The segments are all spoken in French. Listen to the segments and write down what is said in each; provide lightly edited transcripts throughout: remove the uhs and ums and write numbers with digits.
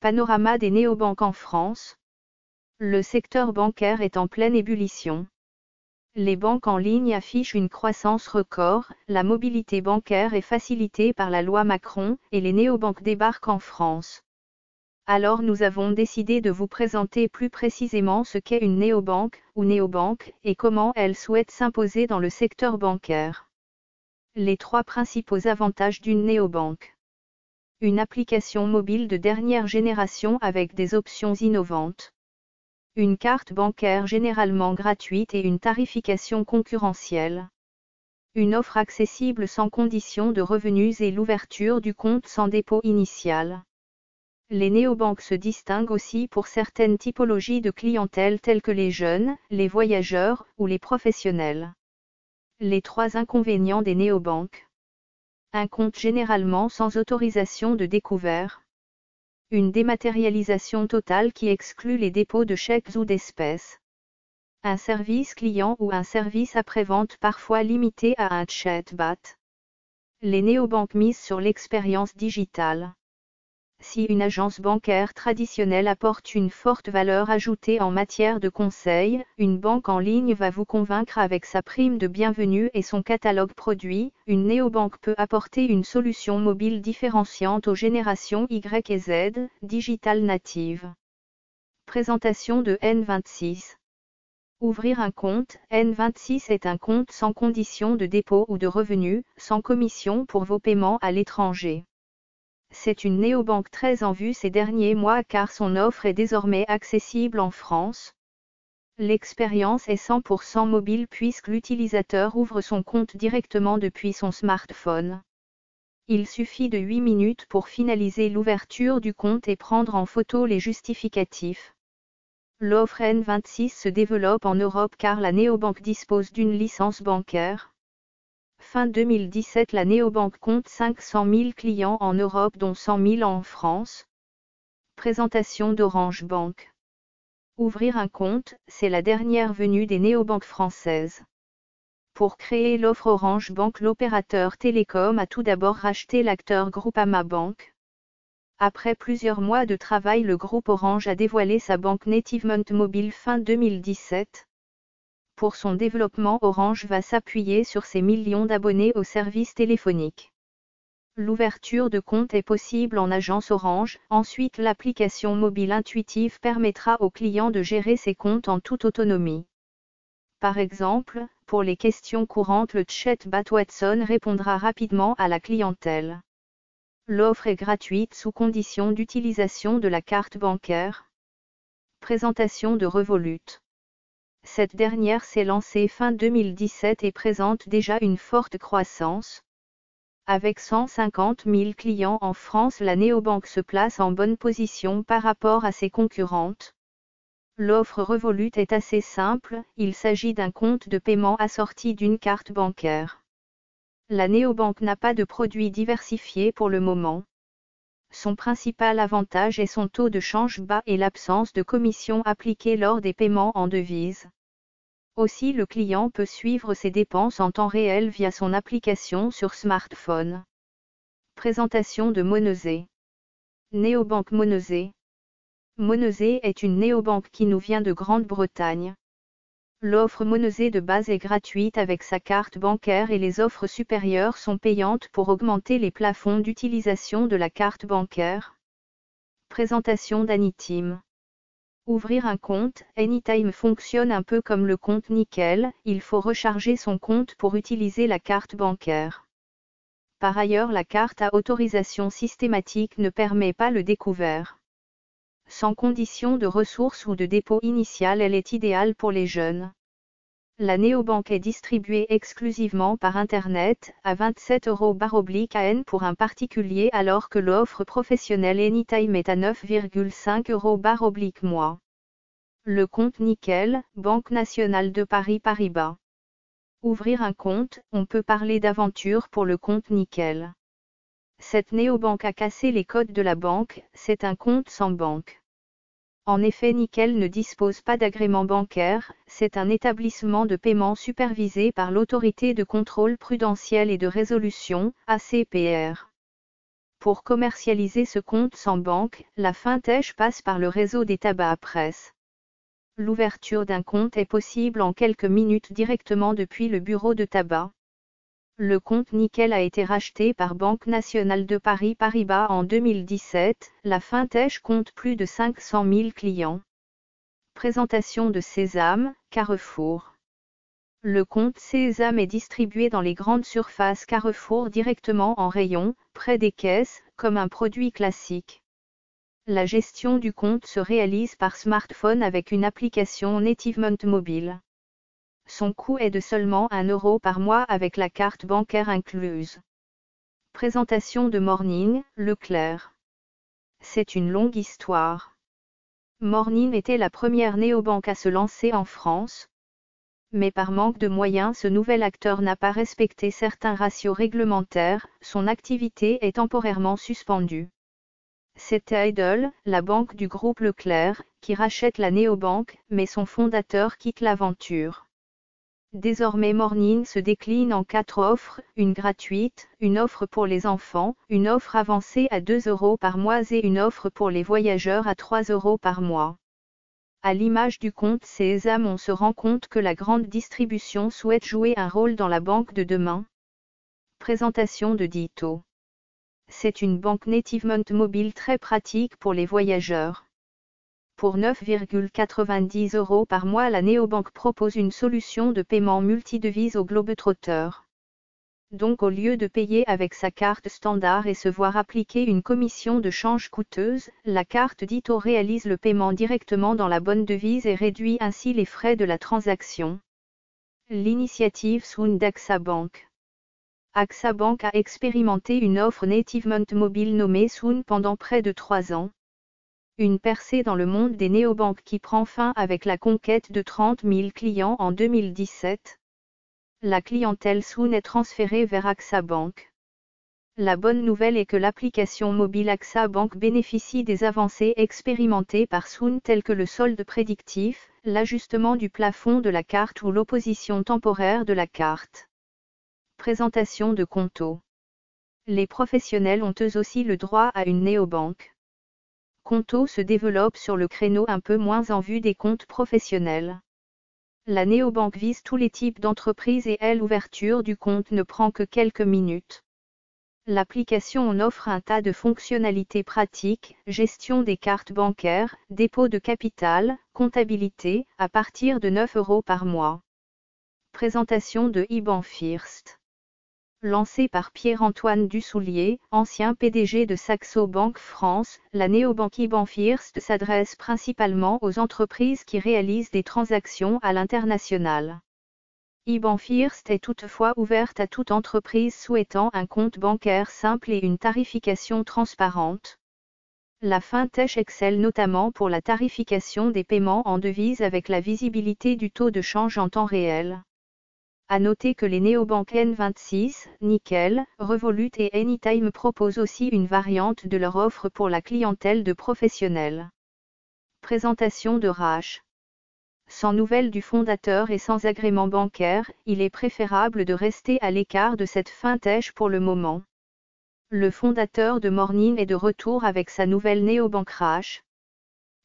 Panorama des néobanques en France. Le secteur bancaire est en pleine ébullition. Les banques en ligne affichent une croissance record, la mobilité bancaire est facilitée par la loi Macron, et les néobanques débarquent en France. Alors nous avons décidé de vous présenter plus précisément ce qu'est une néobanque, ou néobanque, et comment elle souhaite s'imposer dans le secteur bancaire. Les 3 principaux avantages d'une néobanque. Une application mobile de dernière génération avec des options innovantes. Une carte bancaire généralement gratuite et une tarification concurrentielle. Une offre accessible sans condition de revenus et l'ouverture du compte sans dépôt initial. Les néobanques se distinguent aussi pour certaines typologies de clientèle telles que les jeunes, les voyageurs ou les professionnels. Les 3 inconvénients des néobanques. Un compte généralement sans autorisation de découvert. Une dématérialisation totale qui exclut les dépôts de chèques ou d'espèces. Un service client ou un service après-vente parfois limité à un chatbot. Les néobanques misent sur l'expérience digitale. Si une agence bancaire traditionnelle apporte une forte valeur ajoutée en matière de conseil, une banque en ligne va vous convaincre avec sa prime de bienvenue et son catalogue produit. Une néobanque peut apporter une solution mobile différenciante aux générations Y et Z, digital native. Présentation de N26. Ouvrir un compte. N26 est un compte sans condition de dépôt ou de revenus, sans commission pour vos paiements à l'étranger. C'est une néobanque très en vue ces derniers mois car son offre est désormais accessible en France. L'expérience est 100% mobile puisque l'utilisateur ouvre son compte directement depuis son smartphone. Il suffit de 8 minutes pour finaliser l'ouverture du compte et prendre en photo les justificatifs. L'offre N26 se développe en Europe car la néobanque dispose d'une licence bancaire. Fin 2017, la néobanque compte 500 000 clients en Europe dont 100 000 en France. Présentation d'Orange Bank. Ouvrir un compte, c'est la dernière venue des néobanques françaises. Pour créer l'offre Orange Bank, l'opérateur télécom a tout d'abord racheté l'acteur Groupama Bank. Après plusieurs mois de travail, le groupe Orange a dévoilé sa banque Nativement Mobile fin 2017. Pour son développement, Orange va s'appuyer sur ses millions d'abonnés au service téléphonique. L'ouverture de compte est possible en agence Orange. Ensuite, l'application mobile intuitive permettra aux clients de gérer ses comptes en toute autonomie. Par exemple, pour les questions courantes, le chatbot Watson répondra rapidement à la clientèle. L'offre est gratuite sous condition d'utilisation de la carte bancaire. Présentation de Revolut. Cette dernière s'est lancée fin 2017 et présente déjà une forte croissance. Avec 150 000 clients en France, la néobanque se place en bonne position par rapport à ses concurrentes. L'offre Revolut est assez simple, il s'agit d'un compte de paiement assorti d'une carte bancaire. La néobanque n'a pas de produits diversifiés pour le moment. Son principal avantage est son taux de change bas et l'absence de commission appliquée lors des paiements en devises. Aussi, le client peut suivre ses dépenses en temps réel via son application sur smartphone. Présentation de Monozé. Néobanque Monozé. Monozé est une néobanque qui nous vient de Grande-Bretagne. L'offre Monozé de base est gratuite avec sa carte bancaire et les offres supérieures sont payantes pour augmenter les plafonds d'utilisation de la carte bancaire. Présentation d'Anytime. Ouvrir un compte. Anytime fonctionne un peu comme le compte Nickel, il faut recharger son compte pour utiliser la carte bancaire. Par ailleurs, la carte à autorisation systématique ne permet pas le découvert. Sans condition de ressources ou de dépôt initial, elle est idéale pour les jeunes. La néobanque est distribuée exclusivement par Internet, à 27 €/AN pour un particulier alors que l'offre professionnelle Anytime est à 9,5 €/mois. Le compte Nickel, Banque nationale de Paris Paribas. Ouvrir un compte, on peut parler d'aventure pour le compte Nickel. Cette néobanque a cassé les codes de la banque, c'est un compte sans banque. En effet, Nickel ne dispose pas d'agrément bancaire, c'est un établissement de paiement supervisé par l'Autorité de contrôle prudentiel et de résolution, ACPR. Pour commercialiser ce compte sans banque, la fintech passe par le réseau des tabacs à presse. L'ouverture d'un compte est possible en quelques minutes directement depuis le bureau de tabac. Le compte Nickel a été racheté par Banque Nationale de Paris Paribas en 2017, la fintech compte plus de 500 000 clients. Présentation de Sésame, Carrefour. Le compte Sésame est distribué dans les grandes surfaces Carrefour directement en rayon, près des caisses, comme un produit classique. La gestion du compte se réalise par smartphone avec une application nativement mobile. Son coût est de seulement 1 euro par mois avec la carte bancaire incluse. Présentation de Morning, Leclerc. C'est une longue histoire. Morning était la première néobanque à se lancer en France. Mais par manque de moyens, ce nouvel acteur n'a pas respecté certains ratios réglementaires, son activité est temporairement suspendue. C'est Idle, la banque du groupe Leclerc, qui rachète la néobanque, mais son fondateur quitte l'aventure. Désormais Morning se décline en 4 offres, une gratuite, une offre pour les enfants, une offre avancée à 2 euros par mois et une offre pour les voyageurs à 3 euros par mois. À l'image du compte Sésame, on se rend compte que la grande distribution souhaite jouer un rôle dans la banque de demain. Présentation de Ditto. C'est une banque nativement mobile très pratique pour les voyageurs. Pour 9,90 euros par mois, la néobanque propose une solution de paiement multidevises aux globetrotters. Donc au lieu de payer avec sa carte standard et se voir appliquer une commission de change coûteuse, la carte Ditto réalise le paiement directement dans la bonne devise et réduit ainsi les frais de la transaction. L'initiative Soon d'AXA Bank. AXA Bank a expérimenté une offre nativement mobile nommée Soon pendant près de 3 ans. Une percée dans le monde des néobanques qui prend fin avec la conquête de 30 000 clients en 2017. La clientèle Soon est transférée vers AXA Bank. La bonne nouvelle est que l'application mobile AXA Bank bénéficie des avancées expérimentées par Soon telles que le solde prédictif, l'ajustement du plafond de la carte ou l'opposition temporaire de la carte. Présentation de Conto. Les professionnels ont eux aussi le droit à une néobanque. Conto se développe sur le créneau un peu moins en vue des comptes professionnels. La néobanque vise tous les types d'entreprises et l'ouverture du compte ne prend que quelques minutes. L'application en offre un tas de fonctionnalités pratiques, gestion des cartes bancaires, dépôt de capital, comptabilité, à partir de 9 euros par mois. Présentation de IBAN First. Lancée par Pierre-Antoine Dussoulier, ancien PDG de Saxo Bank France, la néobanque IBAN First s'adresse principalement aux entreprises qui réalisent des transactions à l'international. IBAN First est toutefois ouverte à toute entreprise souhaitant un compte bancaire simple et une tarification transparente. La fintech excelle notamment pour la tarification des paiements en devises avec la visibilité du taux de change en temps réel. À noter que les néobanques N26, Nickel, Revolut et Anytime proposent aussi une variante de leur offre pour la clientèle de professionnels. Présentation de Rach. Sans nouvelles du fondateur et sans agrément bancaire, il est préférable de rester à l'écart de cette fintech pour le moment. Le fondateur de Morning est de retour avec sa nouvelle néobanque Rach.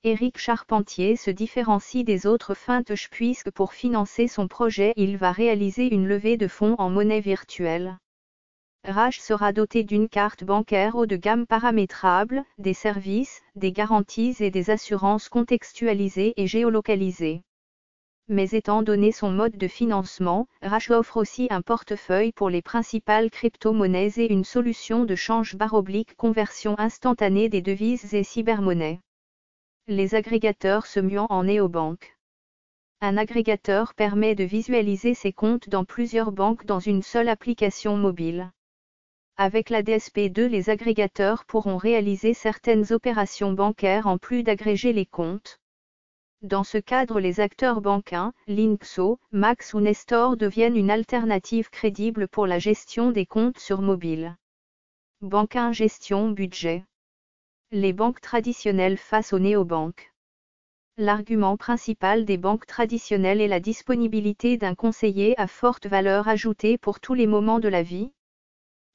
Éric Charpentier se différencie des autres fintechs puisque pour financer son projet il va réaliser une levée de fonds en monnaie virtuelle. Rach sera doté d'une carte bancaire haut de gamme paramétrable, des services, des garanties et des assurances contextualisées et géolocalisées. Mais étant donné son mode de financement, Rach offre aussi un portefeuille pour les principales crypto-monnaies et une solution de change / conversion instantanée des devises et cybermonnaies. Les agrégateurs se muant en néobanque. Un agrégateur permet de visualiser ses comptes dans plusieurs banques dans une seule application mobile. Avec la DSP2, les agrégateurs pourront réaliser certaines opérations bancaires en plus d'agréger les comptes. Dans ce cadre, les acteurs bancains, Linkso, Max ou Nestor deviennent une alternative crédible pour la gestion des comptes sur mobile. Bancain gestion budget. Les banques traditionnelles face aux néobanques. L'argument principal des banques traditionnelles est la disponibilité d'un conseiller à forte valeur ajoutée pour tous les moments de la vie.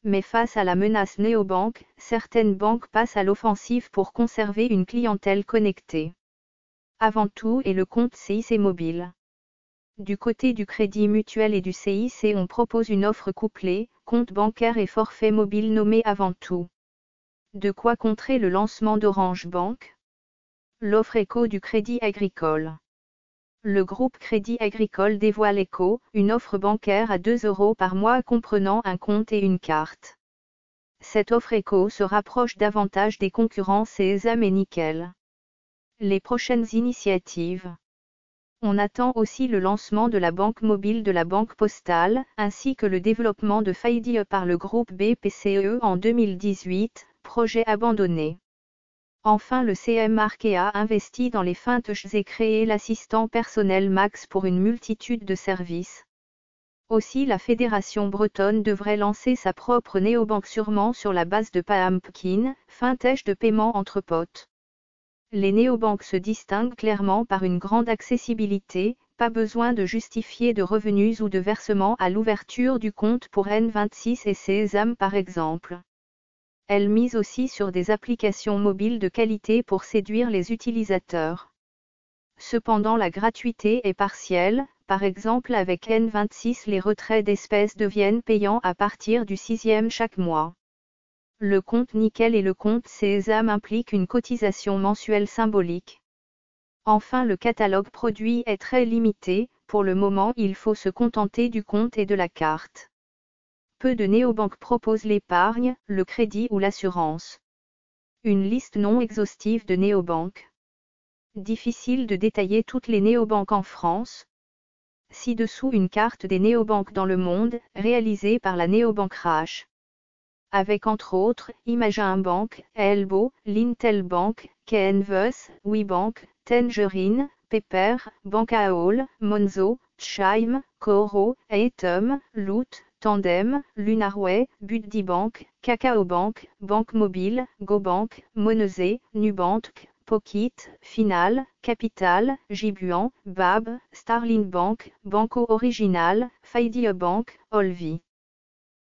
Mais face à la menace néobanque, certaines banques passent à l'offensive pour conserver une clientèle connectée. Avant tout est le compte CIC mobile. Du côté du Crédit Mutuel et du CIC, on propose une offre couplée, compte bancaire et forfait mobile nommé Avant tout. De quoi contrer le lancement d'Orange Bank? L'offre Éco du Crédit Agricole. Le groupe Crédit Agricole dévoile Éco, une offre bancaire à 2 € par mois comprenant un compte et une carte. Cette offre Éco se rapproche davantage des concurrents Sésame et Nickel. Les prochaines initiatives. On attend aussi le lancement de la banque mobile de la Banque Postale, ainsi que le développement de FIDE par le groupe BPCE en 2018, projet abandonné. Enfin, le CM Arkea investit dans les fintechs et créé l'assistant personnel Max pour une multitude de services. Aussi, la Fédération bretonne devrait lancer sa propre néobanque sûrement sur la base de Pumpkin, fintech de paiement entre potes. Les néobanques se distinguent clairement par une grande accessibilité, pas besoin de justifier de revenus ou de versements à l'ouverture du compte pour N26 et Sésame par exemple. Elles misent aussi sur des applications mobiles de qualité pour séduire les utilisateurs. Cependant, la gratuité est partielle, par exemple avec N26 les retraits d'espèces deviennent payants à partir du 6e chaque mois. Le compte Nickel et le compte Sésame impliquent une cotisation mensuelle symbolique. Enfin, le catalogue produit est très limité, pour le moment il faut se contenter du compte et de la carte. Peu de néobanques proposent l'épargne, le crédit ou l'assurance. Une liste non exhaustive de néobanques. Difficile de détailler toutes les néobanques en France. Ci-dessous une carte des néobanques dans le monde, réalisée par la néobanque Rache. Avec entre autres, Imagine Bank, Elbo, Lintel Bank, Canvas, WeBank, Tangerine, Pepper, Bancaol, Monzo, Chime, Coro, Atom, Loot, Tandem, Lunarway, Buddy Bank, Kakao Bank, Banque Mobile, GoBank, Monese, Nubank, Pocket, Final, Capital, Gibuan, Bab, Starling Bank, Banco Original, FIDE Bank, Olvi.